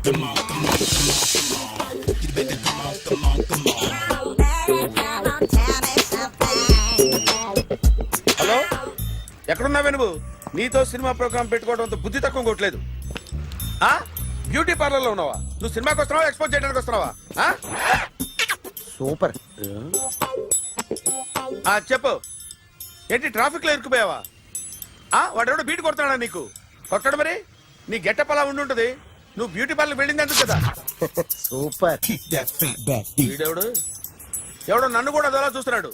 Hello, ఎక్కడున్నావే నువ్వు? నీతో cinema programme పెట్టుకోవడంతో బుద్ధి తక్కువ కొట్టలేదు. బ్యూటీ పార్లర్ లో ఉన్నావా? నువ్వు సినిమాకి వస్తున్నావా, ఎక్స్పోజ్ చేయడానికి వస్తున్నావా? సూపర్. చెప్పు, ఏంటి ట్రాఫిక్ లో ఇరుక్కుపోయావా? వాడెవడో బీట్ కొడుతున్నాడా నీకు? కొట్టడు మరి. నీ గెట్టప్ అలా ఉండుంటది. నువ్వు బ్యూటీ పార్లర్ వెళ్ళింది ఎందుకు కదా? సూపర్. వీడెవడు? ఎవడో నన్ను కూడా అదోలా చూస్తున్నాడు.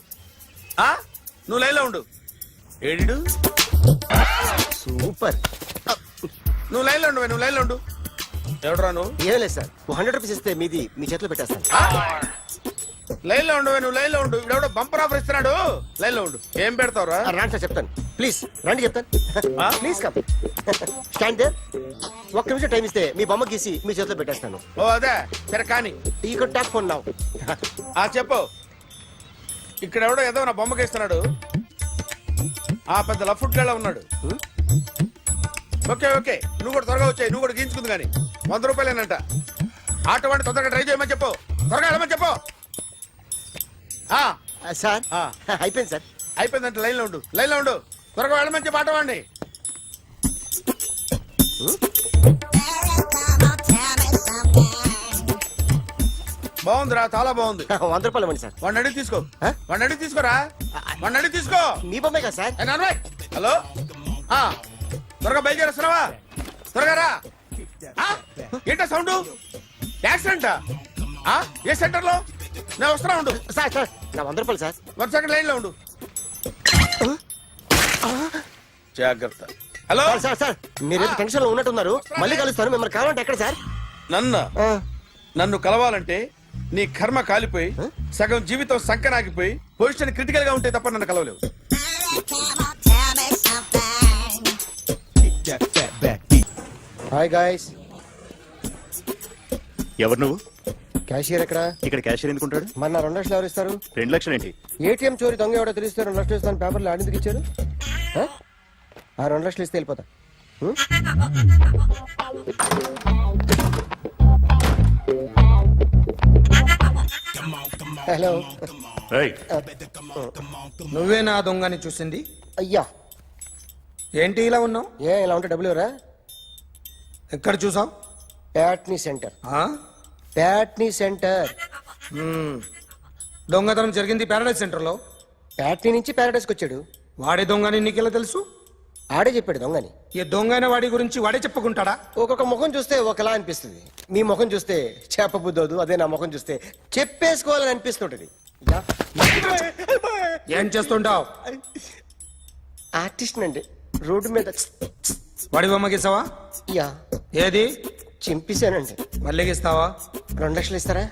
నువ్వు లైన్లో ఉండు. ఏడు సూపర్. నువ్వు లైన్లో ఉండు, నువ్వు లైన్లో ఉండు. ఎవడరా నువ్వు? ఏం లేదు సార్, 100 రూపీస్ ఇస్తే మీది మీ చేతిలో పెట్టేస్తాను. లైన్లో ఉండు, నువ్వు లైన్లో ఉండు. ఇవిడెవడో బంపర్ ఆఫర్ ఇస్తున్నాడు. లైన్లో ఉండు. ఏం పెడతావురా? రాండి సార్, చెప్తాను. ప్లీజ్ రండి, చెప్తాను. Please come. Stand there. ఒక్క నిమిషం టైం ఇస్తే మీ బొమ్మ గీసి మీ చేతిలో పెట్టేస్తాను. ఓ అదే సరే, కానీ ఈ కుడ్ టాక్ ఫోన్ నౌ. చెప్పు. ఇక్కడ ఎవడో ఏదో నా బొమ్మకి ఇస్తున్నాడు. పెద్ద లఫుట్ గళ్ళ ఉన్నాడు. ఓకే ఓకే, నువ్వు కూడా త్వరగా వచ్చాయి. నువ్వు కూడా గీంచుకుంది కానీ 100 రూపాయలేనంట. ఆటో వాడిని తొందరగా ట్రై చేయమని చెప్పు. త్వరగా వెళ్ళమని చెప్పు. సార్ అయిపోయింది సార్. అయిపోయిందంటే లైన్లో ఉండు, లైన్లో ఉండు. త్వరగా వెళ్ళమని చెప్పు ఆటో వాడిని. బాగుందిరా, చాలా బాగుంది. 100 రూపాయలు ఇవ్వండి సార్. వాడిని అడిగి తీసుకో. వాడిని అడిగి తీసుకోరా. వాడిని అడిగి తీసుకో. మీ బొమ్మే కదా సార్. హలో, త్వరగా బయలుదేరేస్తున్నావా? త్వరగా రా. ఏంటా సౌండ్? యాక్సిడెంటా? ఏ సెంటర్ లో? నేను వస్తున్నా ఉండు. సార్ సార్, నా 100 రూపాయలు సార్. 1 సెకండ్ లైన్ లో ఉండు. జాగ్రత్త. హలో సార్ సార్, మీరు టెన్షన్ లో ఉన్నట్టున్నారు. మళ్ళీ కలుస్తాను. మిమ్మల్ని కావాలంటే ఎక్కడ సార్? నన్ను కలవాలంటే నీ కర్మ కాలిపోయి సగం జీవితం సంకనాగిపోయి పొజిషన్ క్రిటికల్ గా ఉంటే తప్ప నన్ను కలవలేవు. Hi guys. ఎవరు నువ్వు? క్యాషియర్ ఎక్కడ? ఇక్కడ క్యాషియర్ ఎందుకుంటాడు? మన 2 లక్షలు ఎవరు ఇస్తారు? 2 లక్షలు ఏంటి? ఏటీఎం చోరీ దొంగ ఎవడో తెలిస్తే 2 లక్షలు ఇస్తాను పేపర్లు ఆడిందుకు ఇచ్చారు. 2 లక్షలు ఇస్తే వెళ్ళిపోతా. హలో. నువ్వే నా దొంగని చూసింది? అయ్యా, ఏంటి ఇలా ఉన్నావు? ఇలా ఉంటే డబ్బులు ఎవరా? ఎక్కడ చూసావు? ప్యాట్నీ సెంటర్. ప్యాట్నీ సెంటర్. దొంగతనం జరిగింది ప్యారడైజ్ సెంటర్ లో. ప్యాట్నీ నుంచి ప్యారడైజ్కి వచ్చాడు. వాడే దొంగని నీకెలా తెలుసు? ఆడే చెప్పాడు దొంగని. ఈ దొంగైన వాడి గురించి వాడే చెప్పుకుంటాడా? ఒక్కొక్క ముఖం చూస్తే ఒకలా అనిపిస్తుంది. మీ ముఖం చూస్తే చెప్పబుద్దోదు. అదే నా ముఖం చూస్తే చెప్పేసుకోవాలని అనిపిస్తుంటది. ఏం చేస్తుంటావు? ఆర్టిస్ట్ అండి. రోడ్డు మీద వాడి బొమ్మ గీసావా? యా. ఏది? చింపేశానండి. మళ్ళీ గీస్తావా? 2 లక్షలు ఇస్తారా?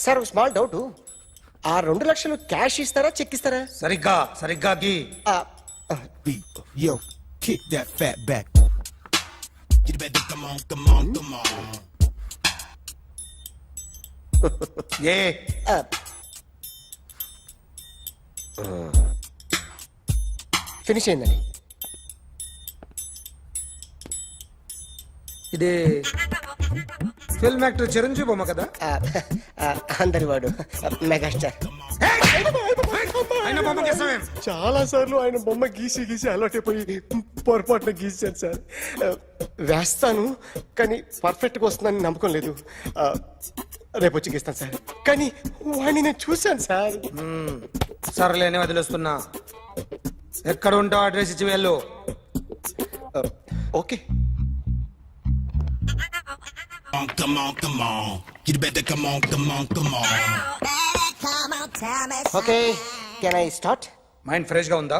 సార్, ఒక స్మాల్ డౌట్. ఆ 2 లక్షలు క్యాష్ ఇస్తారా, చెక్ ఇస్తారా? సరిగ్గా సరిగ్గా గీ. Yo, kick that fat back. You better come on, come on, come on. A finish అయిందండి. ఇది ఫిల్మ్ యాక్టర్ చిరంజీవి బొమ్మ కదా? అందరి వాడు మెగాస్టార్. ఆయన బొమ్మ గీసావేం? చాలా సార్లు ఆయన బొమ్మ గీసి గీసి అలవాటైపోయి పొరపాటున గీసాను సార్. వేస్తాను కానీ పర్ఫెక్ట్ గా వస్తుందని నమ్మకం లేదు. రేపు వచ్చి గీస్తాను సార్. కానీ వాడిని నేను చూశాను సార్. సర్లేని వదిలేస్తున్నా. ఎక్కడ ఉంటావు అడ్రస్ ఇచ్చి వెళ్ళు. Okay. Come on, come on. You better come on, come on, come on. Okay, can I start? Mind fresh గా ఉందా?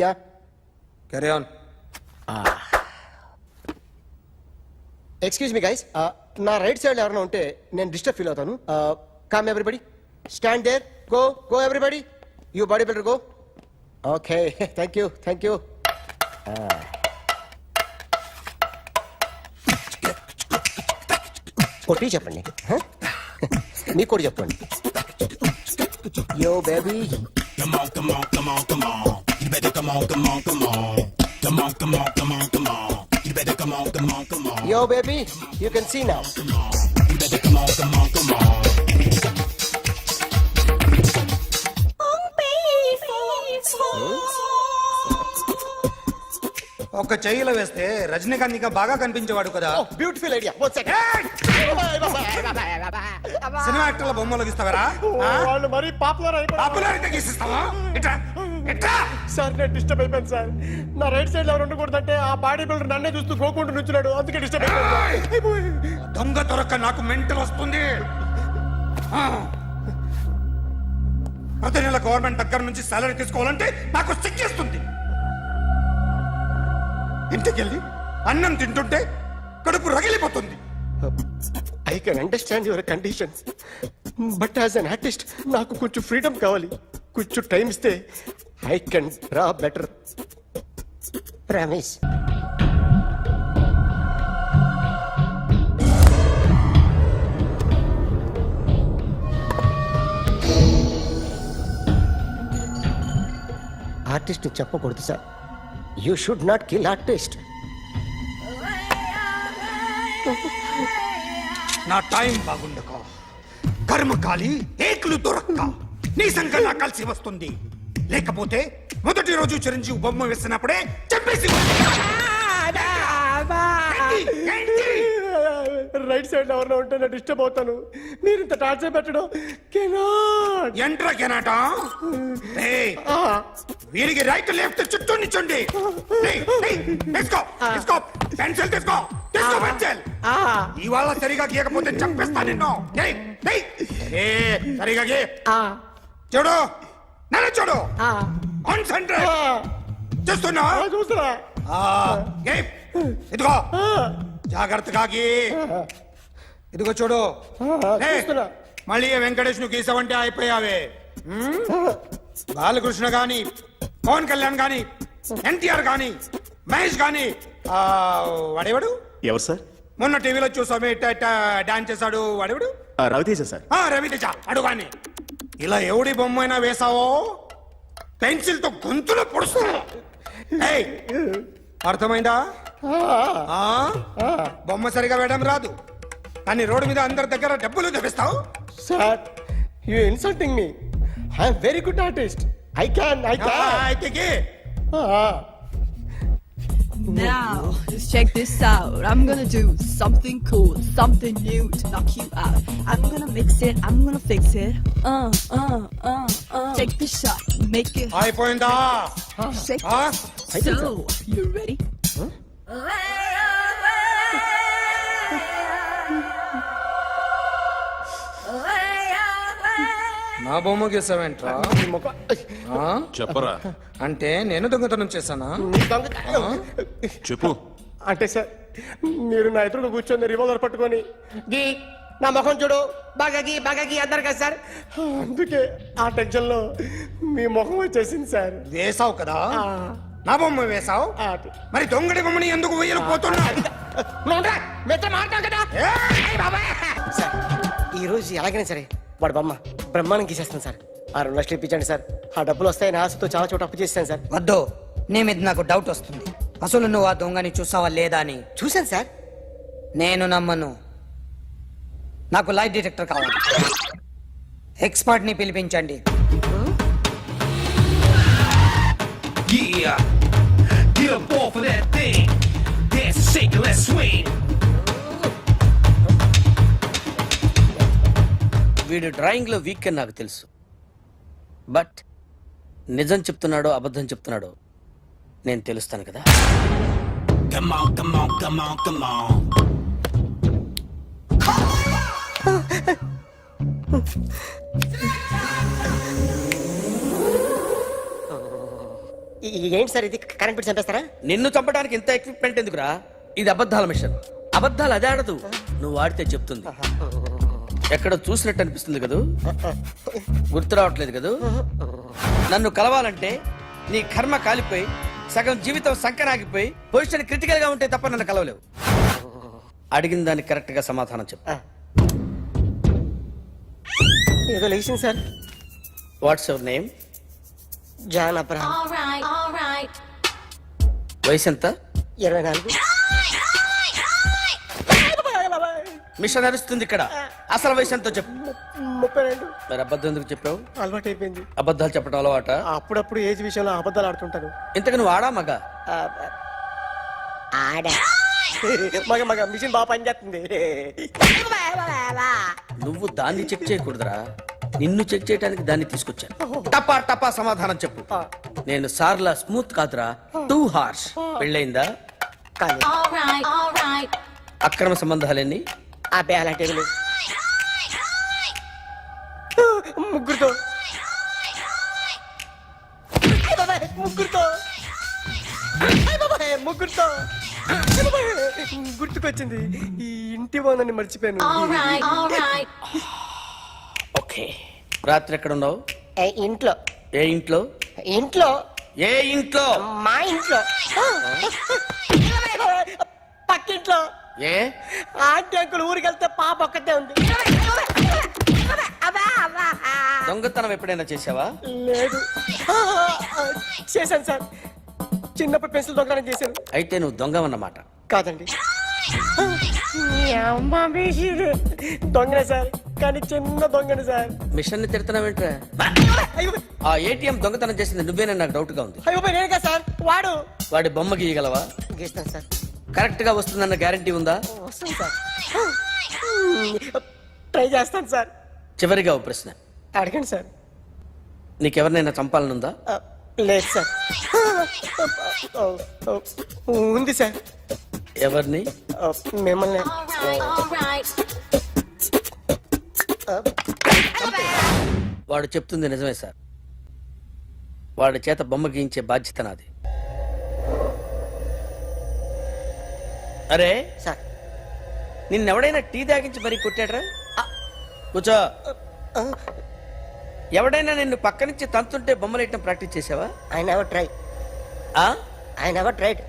Yeah. Carry on. Excuse me guys, నా రైట్ సైడ్ ఎవరైనా ఉంటే నేను డిస్టర్బ్ ఫీల్ అవుతాను. Come everybody, stand there. Go go everybody. You body builder go. Okay, thank you thank you. కొట్టి చెప్పండి. మీకు కూడా చెప్పండి. Yo baby. Come on, come on, come on, come on. You better come on, come on, come on. Come on, come on, come on, come on. You better come on, come on, come on. Yo baby, you can see now. You better come on, come on, come on. ఒక చెయ్యిలో వేస్తే రజనీకాంత్ ఇంకా బాగా కనిపించేవాడు కదా. Beautiful idea. One second. Cinema యాక్టర్ల బొమ్మలు గీస్తావరా? వాళ్ళు మరీ పాపులర్ అయిపోయారు. పాపులారిటీ గీసిస్తావా? ఇట్రా ఇట్రా. సార్ నేను డిస్టర్బ్ అయిపోయాను సార్. నా రైట్ సైడ్ ఎవరు ఉండకూడదంటే ఆ బాడీ బిల్డర్ నన్నే చూస్తూ గోకుంటూ నుంచున్నాడు, అందుకే డిస్టర్బ్ అయిపోయాను. దొంగ దొరక్క నాకు మెంటల్ వస్తుంది. ఆ. ప్రతి నెల గవర్నమెంట్ దగ్గర నుంచి సాలరీ తీసుకోవాలంటే నాకు సిగ్గేస్తుంది. ఇంటికెళ్ళి అన్నం తింటుంటే కడుపు రగిలిపోతుంది. I can understand your conditions, but as an artist నాకు కొంచెం ఫ్రీడమ్ కావాలి. కొంచెం టైం ఇస్తే I can draw better. Promise. Artist చెప్పకూడదు sir. You should not kill artist. నా టైం బాగుండక కర్మకాలి ఏకులు దొరక్క నీ సంఖ్య నాకు కలిసి వస్తుంది. లేకపోతే మొదటి రోజు చిరంజీవి బొమ్మ వేసినప్పుడే చెప్పేసి రైట్ సైడ్ ఎవరిలో ఉంటే నేను డిస్టర్బ్ అవుతాను. మీరు ఇంత టార్చర్ పెట్టడం కెనాట్. ఎంట్రా కెనాట. వీరికి రైట్ లెఫ్ట్ చుట్టూ నిచ్చండి. పెన్సిల్ తీసుకో, తీసుకో పెన్సిల్. ఇవాళ సరిగా గీయకపోతే చంపేస్తా నిన్ను. సరిగా గీ. చూడు నన్ను చూడు. కాన్సంట్రేట్ చేస్తున్నా. చూస్తున్నా. ఇదిగో జాగ్రత్తగా గీ. ఇదిగో చూడు. చూస్తున్నా. మళ్ళీ వెంకటేష్ ను గీసావంటే అయిపోయావే. బాలకృష్ణ గాని, పవన్ కళ్యాణ్ గాని, ఎన్టీఆర్ గాని, మహేష్ గాని, వాడేవాడు ఎవరు సార్? మొన్న టీవీలో చూసామే డాన్స్ చేశాడు వాడేవాడు? రవితేజ సార్. రవితేజ అడుగాని. ఇలా ఎవడి బొమ్మ అయినా వేసావో పెన్సిల్ తో గొంతులో పొడుస్తా. అర్థమైందా? బొమ్మ సరిగా వేయడం రాదు కానీ రోడ్డు మీద అందరి దగ్గర డబ్బులు తెప్పిస్తావు. Sir you insulting me. I am very good artist. I can. అయితే Now, just check this out. I'm gonna do something cool, something new to knock you out. I'm gonna mix it, I'm gonna fix it. Take the shot, make it అయిపోయిందా? shake. So, you ready? నా బొమ్మ గీసావేంట్రా? చెప్పరా. అంటే నేను దొంగతనం చేశానా? చెప్పు. అంటే సార్ మీరు నా ఎదురుగా కూర్చొని రివాల్వర్ పట్టుకొని గీ నా ముఖం చూడు బాగా గీ అన్నారు కదా సార్. అందుకే ఆ టెన్షన్ లో మీ ముఖం వచ్చేసింది సార్. వేసావు కదా, నా బొమ్మ వేసావు. మరి దొంగడి బొమ్మని ఎందుకు వేయలేకపోతున్నా? సార్ ఈ రోజు ఎలాగైనా సరే వాడు బొమ్మ బ్రహ్మాండం గీసేస్తాను సార్. ఆ 2 లక్షలు ఇప్పించండి సార్. ఆ డబ్బులు వస్తాయని ఆశతో చాలా చోట అప్పు చేస్తాను సార్. వద్దు, నీ మీద నాకు డౌట్ వస్తుంది. అసలు నువ్వు ఆ దొంగని చూసావా లేదా అని. చూశాను సార్. నేను నమ్మను. నాకు లైట్ డిటెక్టర్ కావాలి. ఎక్స్పర్ట్ ని పిలిపించండి. Yeah, get up off of that thing. Dance and shake and let's swing. వీడు డ్రాయింగ్ లో వీక్ అని నాకు తెలుసు, బట్ నిజం చెప్తున్నాడో అబద్ధం చెప్తున్నాడో నేను తెలుస్తాను కదా. Come on, come on, come on, come on. ఏంటి సార్ ఇది? కరెంట్ బిల్ చంపేస్తారా? నిన్ను చంపడానికి ఇంత ఎక్విప్మెంట్ ఎందుకురా? ఇది అబద్ధాల మిషన్. అబద్ధాలు అదే ఆడదు, నువ్వు ఆడితే చెప్తుంది. ఎక్కడ చూసినట్టు అనిపిస్తుంది కదూ, గుర్తు రావట్లేదు కదూ. నన్ను కలవాలంటే నీ కర్మ కాలిపోయి సగం జీవితం సంకరాగిపోయి పొజిషన్ క్రిటికల్ గా ఉంటే తప్ప నన్ను కలవలేవు. అడిగిన దానికి కరెక్ట్ గా సమాధానం చెప్పు. ఏదో లేచింది sir. What's your name? John Abraham. వయసు ఎంత? 24. మిషన్ నడుస్తుంది ఇక్కడ. అసలు వయసు ఎంతో చెప్పు. 32. మరి అబద్ధం ఎందుకు చెప్పావు? అలవాటు అయిపోయింది. అబద్ధాలు చెప్పడం అలవాట? అప్పుడప్పుడు ఏజ్ విషయంలో అబద్ధాలు ఆడుతుంటాను. ఇంతకు నువ్వు ఆడా మగ? ఆడా. మగ మిషన్ బాగా పనిచేస్తుంది. నువ్వు దాన్ని చెక్ చేయకూడదురా, నిన్ను చెక్ చేయడానికి దాన్ని తీసుకొచ్చాను. టపా టపా సమాధానం చెప్పు. నేను సార్లా స్మూత్ కాదురా, టూ హార్ష్. పెళ్ళయిందా? కానీ అక్రమ సంబంధాలన్నీ? అబ్బాయి అలాంటి ముగ్గురుతో ముగ్గురుతో గుర్తుకొచ్చింది. ఈ ఇంటి బాగుందని మర్చిపోయాను. ఓకే. రాత్రి ఎక్కడ ఉన్నావు? ఇంట్లో. ఏ ఇంట్లో? ఇంట్లో. ఏ ఇంట్లో? మా ఇంట్లో. పక్కింట్లో. ఏ ఆంటీ అంకుల్ ఊరికి వెళ్తే పాప ఒక్కతే ఉంది. దొంగతనం ఎప్పుడైనా చేసావా? లేదు. చేశాను సార్. చిన్నప్పుడు పెన్సిల్ దొంగతనం చేశాను. అయితే నువ్వు దొంగవన్నమాట. కాదండి, దొంగనే సార్, కానీ చిన్న దొంగని సార్. మిషన్ ని తిడుతున్నావేంట్రా? ఆ ఏటీఎం దొంగతనం చేసింది నువ్వేనని నాకు డౌట్ గా ఉంది. అయ్యో నేనే సార్. వాడి బొమ్మ గీయగలవా? గీస్తాను సార్. కరెక్ట్ గా వస్తుందన్న గ్యారంటీ ఉందా? వస్తాను సార్. ట్రై చేస్తాను సార్. చివరిగా ఓ ప్రశ్న అడగండి సార్. నీకెవరినైనా చంపాలనుందా? లేదు సార్. ఉంది సార్. ఎవరిని? మిమ్మల్ని. వాడు చెప్తుంది నిజమే సార్. వాడి చేత బొమ్మ గీయించే బాధ్యత నాది. అరే సార్, నిన్నెవడైనా టీ తాగించి మరీ కొట్టాడ్రా? కూర్చో. ఎవడైనా నిన్ను పక్క నుంచి తంతుంటే బొమ్మలేయటం ప్రాక్టీస్ చేసావా? I never try. I never tried.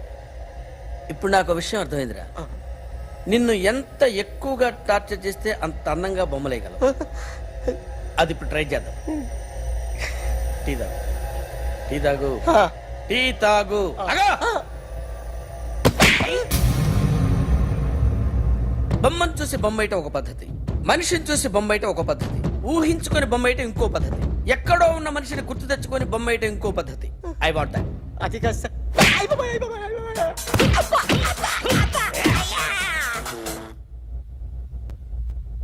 ఇప్పుడు నాకు ఒక విషయం అర్థమైందిరా. నిన్ను ఎంత ఎక్కువగా టార్చర్ చేస్తే అంత అందంగా బొమ్మలేయగలవు. అది ఇప్పుడు ట్రై చేద్దాం. టీ తాగు. టీ తాగు. టీ తాగు. బొమ్మను చూసి బొమ్మయటం ఒక పద్ధతి, మనిషిని చూసి బొమ్మయటం ఒక పద్ధతి, ఊహించుకొని బొమ్మయటం ఇంకో పద్ధతి, ఎక్కడో ఉన్న మనిషిని గుర్తు తెచ్చుకొని బొమ్మయటం ఇంకో పద్ధతి. I want that. అది కాదు సార్.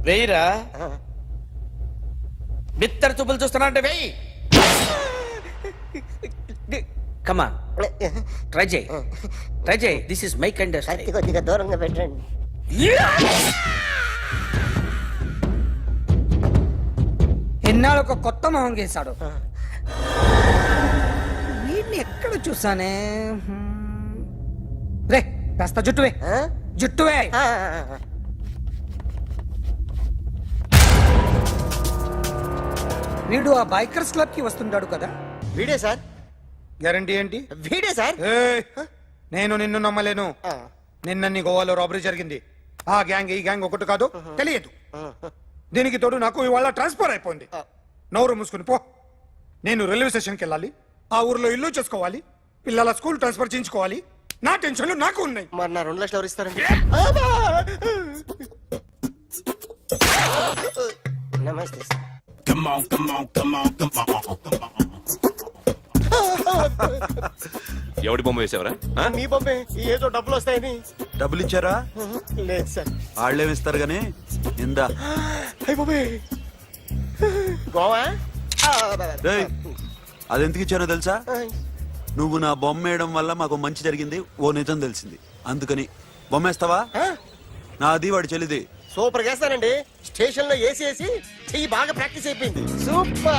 వెయ్యిరా. బిత్తర చూపులు చూస్తున్నా అంటే వెయ్యి. కమా, ట్రై చేయి. ట్రై చేయి. This is my kind. కొద్దిగా దూరంగా పెట్టండి. ఎన్నాళ్ళు ఒక కొత్త మొహం గీశాడు. వీడిని ఎక్కడ చూసానే? రే కాస్త జుట్టువే. జుట్టువే. వీడు ఆ బైకర్స్ క్లబ్ కి వస్తుంటాడు కదా? వీడే సార్. గ్యారంటీ ఏంటి? వీడే సార్. నేను నిన్ను నమ్మలేను. నిన్న నీ గోవాలో రాబరీ జరిగింది. ఆ గ్యాంగ్ ఈ గ్యాంగ్ ఒకటి కాదు, తెలియదు. దీనికి తోడు నాకు ఇవాళ ట్రాన్స్ఫర్ అయిపోయింది. నోరు మూసుకుని పో. నేను రైల్వే స్టేషన్కి వెళ్ళాలి, ఆ ఊర్లో ఇల్లు చేసుకోవాలి, పిల్లల స్కూల్ ట్రాన్స్ఫర్ చేయించుకోవాలి. నా టెన్షన్లు నాకు ఉన్నాయి. మరి నా 2 లక్షలు ఎవరు ఇస్తారండి? నమస్తే sir. Come on, come on, come on, come on, come on. ఎవడి బొమ్మ వేసావరా? మీ బొమ్మే. ఏదో డబ్బులు వస్తాయని. డబ్బులు ఇచ్చారా? లేదు సార్. వాళ్ళేమి ఇస్తారు గానీ ఇందా. అయ్య బాబే, గోవా. రేయ్, అది ఎందుకు ఇచ్చానో తెలుసా? నువ్వు నా బొమ్మ వేయడం వల్ల మాకు మంచి జరిగింది, ఓ నిజం తెలిసింది. అందుకని బొమ్మేస్తావా? నాది వాడి చెల్లిది. సూపర్ చేస్తానండి. స్టేషన్ లో ఏసీ చెయ్యి బాగా ప్రాక్టీస్ అయిపోయింది. సూపర్.